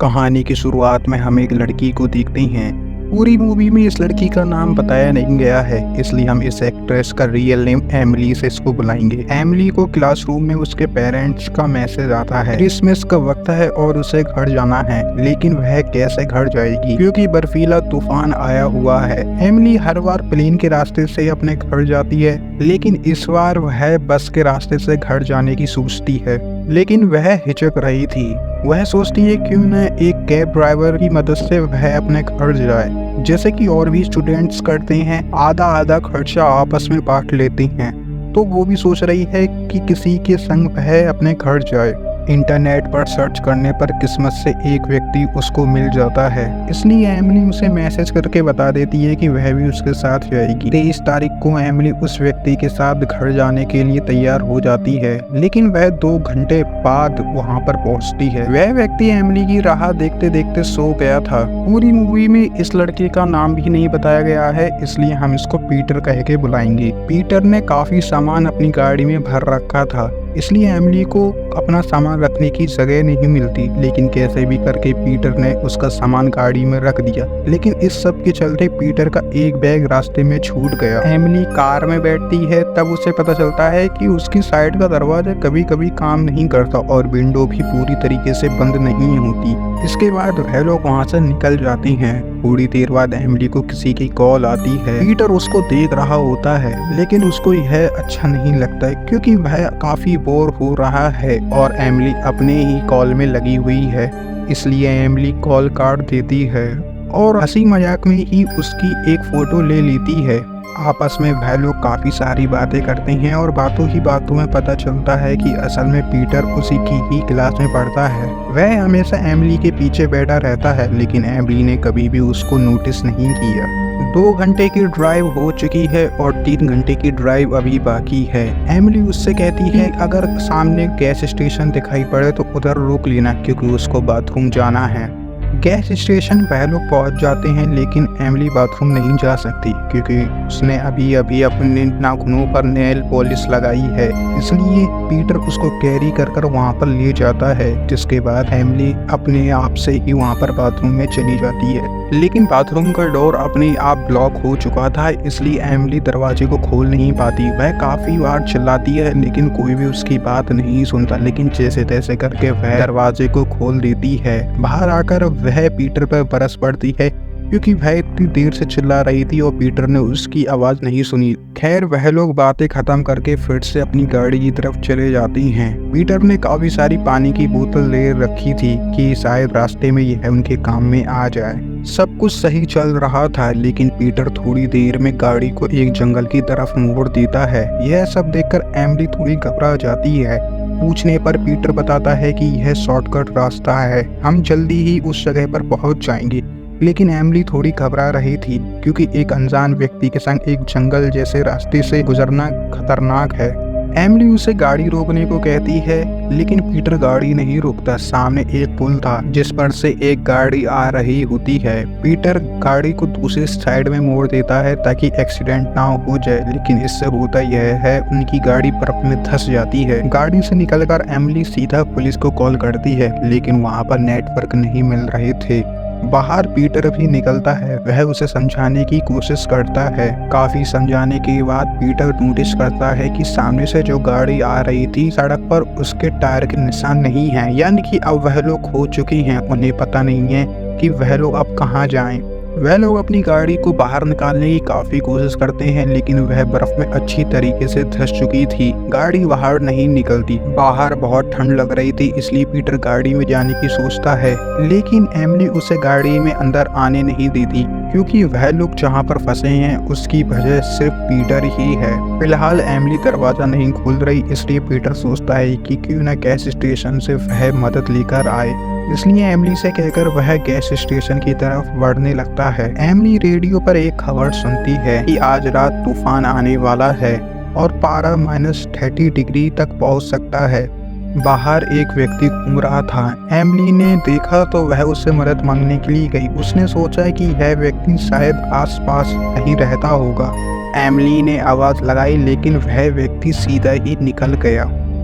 कहानी की शुरुआत में हम एक लड़की को देखते हैं। पूरी मूवी में इस लड़की का नाम बताया नहीं गया है, इसलिए हम इस एक्ट्रेस का रियल नेम एमिली से इसको बुलाएंगे। एमिली को क्लासरूम में उसके पेरेंट्स का मैसेज आता है। क्रिसमस का वक्त है और उसे घर जाना है, लेकिन वह कैसे घर जाएगी क्योंकि बर्फीला तूफान आया हुआ है। एमिली हर बार प्लेन के रास्ते से अपने घर जाती है, लेकिन इस बार वह बस के रास्ते से घर जाने की सोचती है, लेकिन वह हिचक रही थी। वह सोचती है क्यों न एक कैब ड्राइवर की मदद से वह अपने घर जाए, जैसे कि और भी स्टूडेंट्स करते हैं। आधा आधा खर्चा आपस में बांट लेते हैं, तो वो भी सोच रही है कि किसी के संग वह अपने घर जाए। इंटरनेट पर सर्च करने पर किस्मत से एक व्यक्ति उसको मिल जाता है, इसलिए एमिली उसे मैसेज करके बता देती है कि वह भी उसके साथ जाएगी। 23 तारीख को एमिली उस व्यक्ति के साथ घर जाने के लिए तैयार हो जाती है, लेकिन वह 2 घंटे बाद वहां पर पहुंचती है। वह व्यक्ति एमिली की राह देखते देखते सो गया था। पूरी मूवी में इस लड़के का नाम भी नहीं बताया गया है, इसलिए हम इसको पीटर कह के बुलाएंगे। पीटर ने काफी सामान अपनी गाड़ी में भर रखा था, इसलिए एमिली को अपना सामान रखने की जगह नहीं मिलती, लेकिन कैसे भी करके पीटर ने उसका सामान गाड़ी में रख दिया। लेकिन इस सब के चलते पीटर का एक बैग रास्ते में छूट गया। एमिली कार में बैठती है, तब उसे पता चलता है कि उसकी साइड का दरवाजा कभी कभी काम नहीं करता और विंडो भी पूरी तरीके से बंद नहीं होती। इसके बाद वह लोग वहाँ से निकल जाते हैं। थोड़ी देर बाद एमिली को किसी की कॉल आती है। पीटर उसको देख रहा होता है, लेकिन उसको यह अच्छा नहीं लगता है क्योंकि वह काफी बोर हो रहा है और एमिली अपने ही कॉल में लगी हुई है, इसलिए एमिली कॉल काट देती है और हंसी मजाक में ही उसकी एक फोटो ले लेती है। आपस में वह लोग काफी सारी बातें करते हैं और बातों ही बातों में पता चलता है कि असल में पीटर उसी की ही क्लास में पढ़ता है। वह हमेशा एमिली के पीछे बैठा रहता है, लेकिन एमिली ने कभी भी उसको नोटिस नहीं किया। 2 घंटे की ड्राइव हो चुकी है और 3 घंटे की ड्राइव अभी बाकी है। एमिली उससे कहती है अगर सामने गैस स्टेशन दिखाई पड़े तो उधर रोक लेना, क्योंकि उसको बाथरूम जाना है। गैस स्टेशन वह लोग पहुंच जाते हैं, लेकिन एमिली बाथरूम नहीं जा सकती क्योंकि उसने अभी अभी अपने नाखूनों पर नेल पॉलिश लगाई है, इसलिए पीटर उसको कैरी कर वहां पर ले जाता है। जिसके बाद एमिली अपने आप से ही वहां पर बाथरूम में चली जाती है, लेकिन बाथरूम का डोर अपने आप ब्लॉक हो चुका था, इसलिए एमिली दरवाजे को खोल नहीं पाती। वह काफी बार चिल्लाती है, लेकिन कोई भी उसकी बात नहीं सुनता, लेकिन जैसे तैसे करके वह दरवाजे को खोल देती है। बाहर आकर वह पीटर पर बरस पड़ती है क्योंकि वह इतनी देर से चिल्ला रही थी और पीटर ने उसकी आवाज नहीं सुनी। खैर वह लोग बातें खत्म करके फिर से अपनी गाड़ी की तरफ चले जाती हैं। पीटर ने काफी सारी पानी की बोतल ले रखी थी कि शायद रास्ते में यह उनके काम में आ जाए। सब कुछ सही चल रहा था, लेकिन पीटर थोड़ी देर में गाड़ी को एक जंगल की तरफ मोड़ देता है। यह सब देखकर एमिली थोड़ी घबरा जाती है। पूछने पर पीटर बताता है कि यह शॉर्टकट रास्ता है, हम जल्दी ही उस जगह पर पहुंच जाएंगे। लेकिन एमिली थोड़ी घबरा रही थी क्योंकि एक अनजान व्यक्ति के संग एक जंगल जैसे रास्ते से गुजरना खतरनाक है। एमिली उसे गाड़ी रोकने को कहती है, लेकिन पीटर गाड़ी नहीं रोकता। सामने एक पुल था जिस पर से एक गाड़ी आ रही होती है। पीटर गाड़ी को दूसरी साइड में मोड़ देता है ताकि एक्सीडेंट ना हो जाए, लेकिन इससे होता यह है उनकी गाड़ी बर्फ में धंस जाती है। गाड़ी से निकलकर एमिली सीधा पुलिस को कॉल करती है, लेकिन वहां पर नेटवर्क नहीं मिल रहे थे। बाहर पीटर भी निकलता है, वह उसे समझाने की कोशिश करता है। काफी समझाने के बाद पीटर नोटिस करता है कि सामने से जो गाड़ी आ रही थी सड़क पर उसके टायर के निशान नहीं हैं, यानी कि अब वह लोग खो चुकी हैं। उन्हें पता नहीं है कि वह लोग अब कहाँ जाएं। वह लोग अपनी गाड़ी को बाहर निकालने की काफी कोशिश करते हैं, लेकिन वह बर्फ में अच्छी तरीके से धंस चुकी थी। गाड़ी बाहर नहीं निकलती। बाहर बहुत ठंड लग रही थी, इसलिए पीटर गाड़ी में जाने की सोचता है, लेकिन एमिली उसे गाड़ी में अंदर आने नहीं देती क्योंकि वह लोग जहाँ पर फंसे हैं उसकी वजह सिर्फ पीटर ही है। फिलहाल एमिली दरवाजा नहीं खोल रही, इसलिए पीटर सोचता है कि क्यों न गैस स्टेशन से वह मदद लेकर आए, इसलिए एमिली से कहकर वह गैस स्टेशन की तरफ बढ़ने लगता है। एमिली रेडियो पर एक खबर सुनती है कि आज रात तूफान आने वाला है और पारा -30 डिग्री तक पहुंच सकता है। बाहर एक व्यक्ति घूम रहा था। एमिली ने देखा तो वह उससे मदद मांगने के लिए गई। उसने सोचा कि यह व्यक्ति शायद आसपास नहीं रहता होगा। एमिली ने आवाज लगाई, लेकिन वह व्यक्ति सीधा ही निकल गया।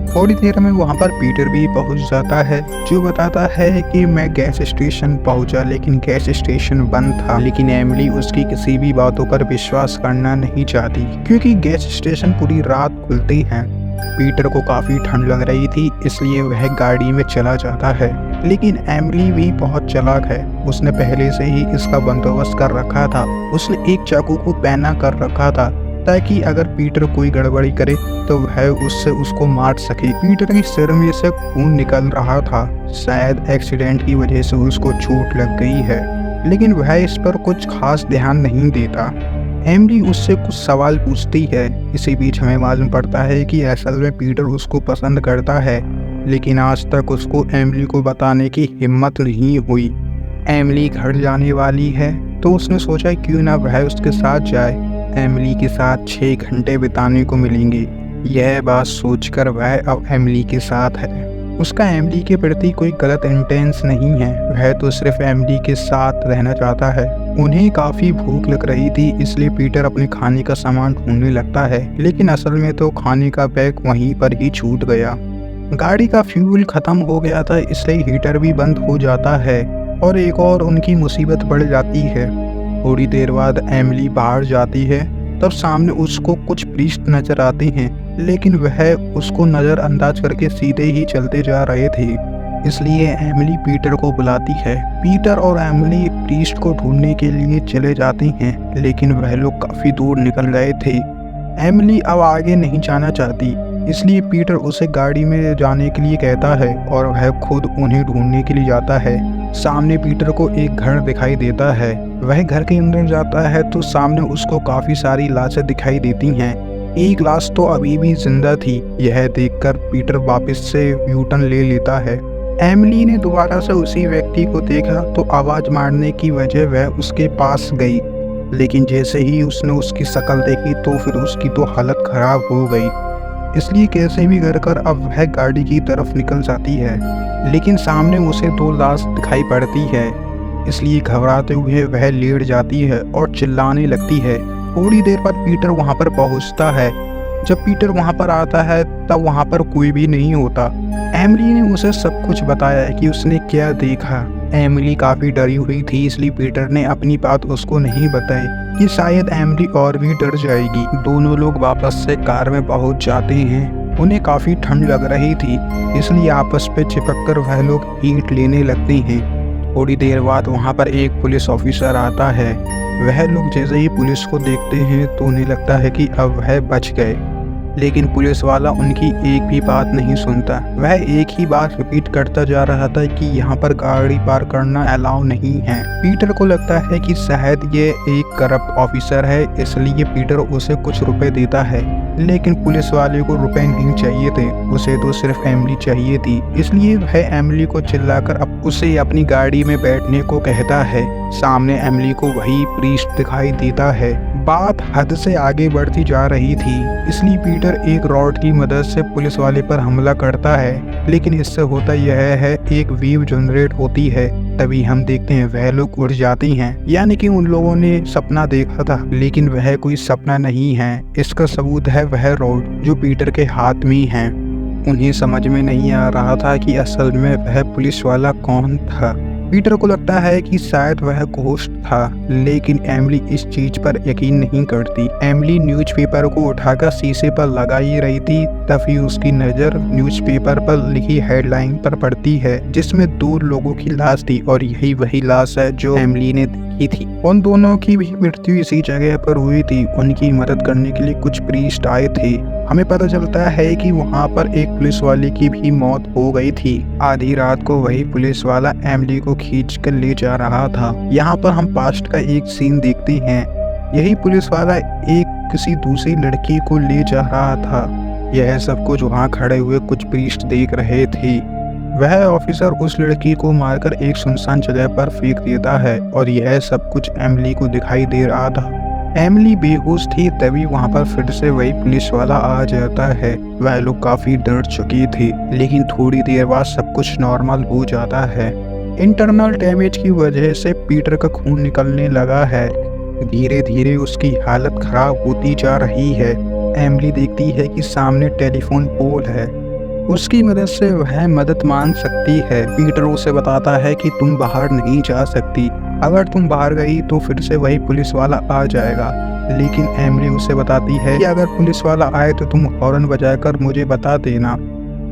थोड़ी देर में वहाँ पर पीटर भी पहुँच जाता है, जो बताता है कि मैं गैस स्टेशन पहुँचा लेकिन गैस स्टेशन बंद था। लेकिन एमिली उसकी किसी भी बातों पर विश्वास करना नहीं चाहती, क्योंकि गैस स्टेशन पूरी रात खुलते हैं। पीटर को काफी ठंड लग रही थी, इसलिए वह गाड़ी में चला जाता है। लेकिन एमिली भी बहुत चालाक है, उसने पहले से ही इसका बंदोबस्त कर रखा था। उसने एक चाकू को पहना कर रखा था ताकि अगर पीटर कोई गड़बड़ी करे तो वह उससे उसको मार सके। पीटर के सिर में से खून निकल रहा था, शायद एक्सीडेंट की वजह से उसको चोट लग गई है, लेकिन वह इस पर कुछ खास ध्यान नहीं देता। एमिली उससे कुछ सवाल पूछती है। इसी बीच हमें मालूम पड़ता है कि असल में पीटर उसको पसंद करता है, लेकिन आज तक उसको एमिली को बताने की हिम्मत नहीं हुई। एमिली घर जाने वाली है तो उसने सोचा क्यों ना वह उसके साथ जाए। एमिली के साथ 6 घंटे बिताने को मिलेंगे। यह बात सोचकर वह अब एमिली के साथ है। उसका एमिली के प्रति कोई गलत इंटेंस नहीं है, वह तो सिर्फ एमिली के साथ रहना चाहता है। उन्हें काफी भूख लग रही थी, इसलिए पीटर अपने खाने का सामान ढूंढने लगता है, लेकिन असल में तो खाने का बैग वहीं पर ही छूट गया। गाड़ी का फ्यूल खत्म हो गया था, इसलिए हीटर भी बंद हो जाता है और एक और उनकी मुसीबत बढ़ जाती है। थोड़ी देर बाद एमिली बाहर जाती है, तब सामने उसको कुछ प्रीस्ट नजर आते हैं, लेकिन वह उसको नज़रअंदाज करके सीधे ही चलते जा रहे थे। इसलिए एमिली पीटर को बुलाती है। पीटर और एमिली प्रीस्ट को ढूंढने के लिए चले जाते हैं, लेकिन वह लोग काफ़ी दूर निकल गए थे। एमिली अब आगे नहीं जाना चाहती, इसलिए पीटर उसे गाड़ी में जाने के लिए कहता है और वह खुद उन्हें ढूंढने के लिए जाता है। सामने पीटर को एक घर दिखाई देता है। वह घर के अंदर जाता है तो सामने उसको काफ़ी सारी लाशें दिखाई देती हैं। एक लाश तो अभी भी जिंदा थी। यह देखकर पीटर वापस से यूटर्न ले लेता है। एमिली ने दोबारा से उसी व्यक्ति को देखा तो आवाज़ मारने की वजह वह उसके पास गई, लेकिन जैसे ही उसने उसकी शक्ल देखी तो फिर उसकी तो हालत खराब हो गई। इसलिए कैसे भी कर अब वह गाड़ी की तरफ निकल जाती है, लेकिन सामने उसे 2 लाश दिखाई पड़ती है। इसलिए घबराते हुए वह लेट जाती है और चिल्लाने लगती है। थोड़ी देर बाद पीटर वहां पर पहुंचता है। जब पीटर वहां पर आता है तब वहां पर कोई भी नहीं होता। एमिली ने उसे सब कुछ बताया कि उसने क्या देखा। एमिली काफ़ी डरी हुई थी, इसलिए पीटर ने अपनी बात उसको नहीं बताई कि शायद एमिली और भी डर जाएगी। दोनों लोग वापस से कार में पहुंच जाते हैं। उन्हें काफ़ी ठंड लग रही थी, इसलिए आपस में चिपककर वह लोग हीट लेने लगते हैं। थोड़ी देर बाद वहां पर एक पुलिस ऑफिसर आता है। वह लोग जैसे ही पुलिस को देखते हैं तो उन्हें लगता है कि अब वह बच गए, लेकिन पुलिस वाला उनकी एक भी बात नहीं सुनता। वह एक ही बात रिपीट करता जा रहा था कि यहाँ पर गाड़ी पार करना अलाउ नहीं है। पीटर को लगता है कि शायद ये एक करप्ट ऑफिसर है, इसलिए पीटर उसे कुछ रुपए देता है, लेकिन पुलिस वाले को रुपए नहीं चाहिए थे, उसे तो सिर्फ एमिली चाहिए थी। इसलिए वह एमिली को चिल्लाकर उसे अपनी गाड़ी में बैठने को कहता है। सामने एमिली को वही प्रीस्ट दिखाई देता है। बात हद से आगे बढ़ती जा रही थी, इसलिए पीटर एक रॉड की मदद से पुलिस वाले पर हमला करता है, लेकिन इससे होता यह है एक वेव जनरेट होती है। तभी हम देखते हैं वह लोग उड़ जाती हैं, यानी कि उन लोगों ने सपना देखा था, लेकिन वह कोई सपना नहीं है। इसका सबूत है वह रॉड जो पीटर के हाथ में है। उन्हें समझ में नहीं आ रहा था कि असल में वह पुलिस वाला कौन था। पीटर को लगता है कि शायद वह घोस्ट था, लेकिन एमिली इस चीज पर यकीन नहीं करती। एमिली न्यूज़पेपर को उठाकर शीशे पर लगा ही रही थी, तभी उसकी नज़र न्यूज़पेपर पर लिखी हेडलाइन पर पड़ती है, जिसमें 2 लोगों की लाश थी और यही वही लाश है जो एमिली ने देखी थी। उन दोनों की भी मृत्यु इसी जगह पर हुई थी। उनकी मदद करने के लिए कुछ प्रीस्ट आए थे। हमें पता चलता है कि वहाँ पर एक पुलिस वाले की भी मौत हो गई थी। आधी रात को वही पुलिस वाला एमिली को खींच कर ले जा रहा था। यहाँ पर हम पास्ट का एक सीन देखते हैं। यही पुलिस वाला एक किसी दूसरी लड़की को ले जा रहा था। यह सब कुछ वहाँ खड़े हुए कुछ प्रीस्ट देख रहे थे। वह ऑफिसर उस लड़की को मारकर एक सुनसान जगह पर फेंक देता है और यह सब कुछ एमिली को दिखाई दे रहा था। एमिली बेहोश थी, तभी वहां पर फिर से वही पुलिस वाला आ जाता है। वह लोग काफी डर चुके थे, लेकिन थोड़ी देर बाद सब कुछ नॉर्मल हो जाता है। इंटरनल डैमेज की वजह से पीटर का खून निकलने लगा है। धीरे धीरे उसकी हालत खराब होती जा रही है। एमिली देखती है कि सामने टेलीफोन पोल है। उसकी मदद से वह मदद मांग सकती है। पीटर उसे बताता है कि तुम बाहर नहीं जा सकती, अगर तुम बाहर गई तो फिर से वही पुलिस वाला आ जाएगा। लेकिन एमिली उसे बताती है कि अगर पुलिस वाला आए तो तुम हॉर्न बजाकर मुझे बता देना।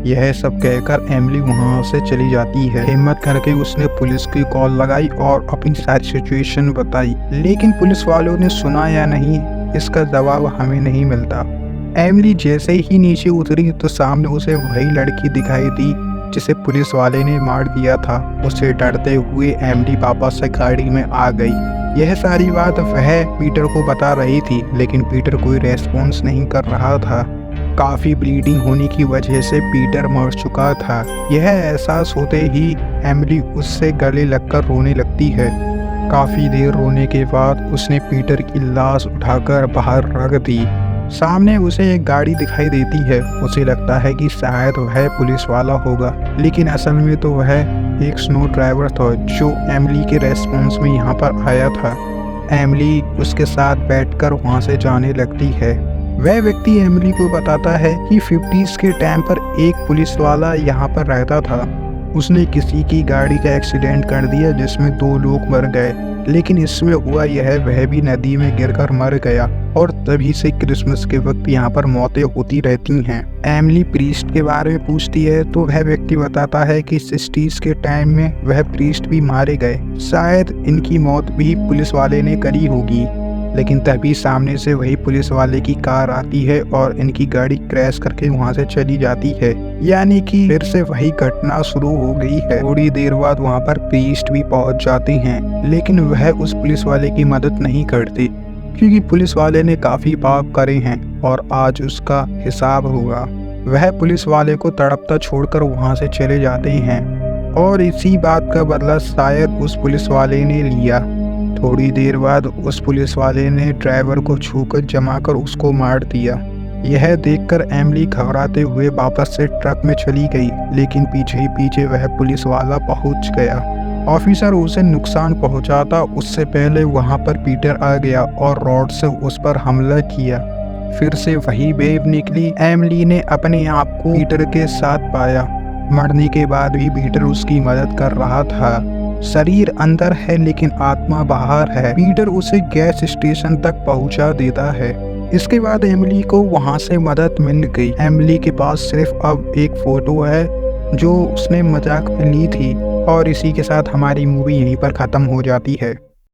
यह सब कहकर एमिली वहां से चली जाती है। हिम्मत करके उसने पुलिस की कॉल लगाई और अपनी सारी सिचुएशन बताई, लेकिन पुलिस वालों ने सुना या नहीं इसका जवाब हमें नहीं मिलता। एमिली जैसे ही नीचे उतरी तो सामने उसे वही लड़की दिखाई दी जिसे पुलिस वाले ने मार दिया था। उसे डरते हुए एमिली वापस से गाड़ी में आ गई। यह सारी बात वह पीटर को बता रही थी, लेकिन पीटर कोई रेस्पॉन्स नहीं कर रहा था। काफ़ी ब्लीडिंग होने की वजह से पीटर मर चुका था। यह एहसास होते ही एमिली उससे गले लगकर रोने लगती है। काफ़ी देर रोने के बाद उसने पीटर की लाश उठाकर बाहर रख दी। सामने उसे एक गाड़ी दिखाई देती है। उसे लगता है कि शायद वह पुलिस वाला होगा, लेकिन असल में तो वह एक स्नो ड्राइवर था जो एमिली के रेस्पॉन्स में यहाँ पर आया था। एमिली उसके साथ बैठकर वहाँ से जाने लगती है। वह व्यक्ति एमिली को बताता है कि 50s के टाइम पर एक पुलिस वाला यहाँ पर रहता था। उसने किसी की गाड़ी का एक्सीडेंट कर दिया जिसमें 2 लोग मर गए, लेकिन इसमें हुआ यह वह भी नदी में गिरकर मर गया और तभी से क्रिसमस के वक्त यहाँ पर मौतें होती रहती हैं। एमिली प्रीस्ट के बारे में पूछती है तो वह व्यक्ति बताता है कि 60s के टाइम में वह प्रीस्ट भी मारे गए, शायद इनकी मौत भी पुलिस वाले ने करी होगी। लेकिन तभी सामने से वही पुलिस वाले की कार आती है और इनकी गाड़ी क्रैश करके वहां से चली जाती है, यानी कि फिर से वही घटना शुरू हो गई है। थोड़ी देर बाद वहां पर प्रीस्ट भी पहुंच जाते हैं, लेकिन वह उस पुलिस वाले की मदद नहीं करते क्योंकि पुलिस वाले ने काफी पाप करे हैं और आज उसका हिसाब होगा। वह पुलिस वाले को तड़पता छोड़कर वहां से चले जाते हैं और इसी बात का बदला शायद उस पुलिस वाले ने लिया। थोड़ी देर बाद उस पुलिस वाले ने ड्राइवर को छूकर जमाकर उसको मार दिया। यह देखकर एमिली घबराते हुए वापस से ट्रक में चली गई, लेकिन पीछे ही पीछे वह पुलिस वाला पहुंच गया। ऑफिसर उसे नुकसान पहुंचाता उससे पहले वहां पर पीटर आ गया और रॉड से उस पर हमला किया। फिर से वही वेव निकली। एमिली ने अपने आप को पीटर के साथ पाया। मरने के बाद भी पीटर उसकी मदद कर रहा था। शरीर अंदर है लेकिन आत्मा बाहर है। पीटर उसे गैस स्टेशन तक पहुंचा देता है। इसके बाद एमिली को वहां से मदद मिल गई। एमिली के पास सिर्फ अब एक फोटो है जो उसने मजाक में ली थी और इसी के साथ हमारी मूवी यहीं पर ख़त्म हो जाती है।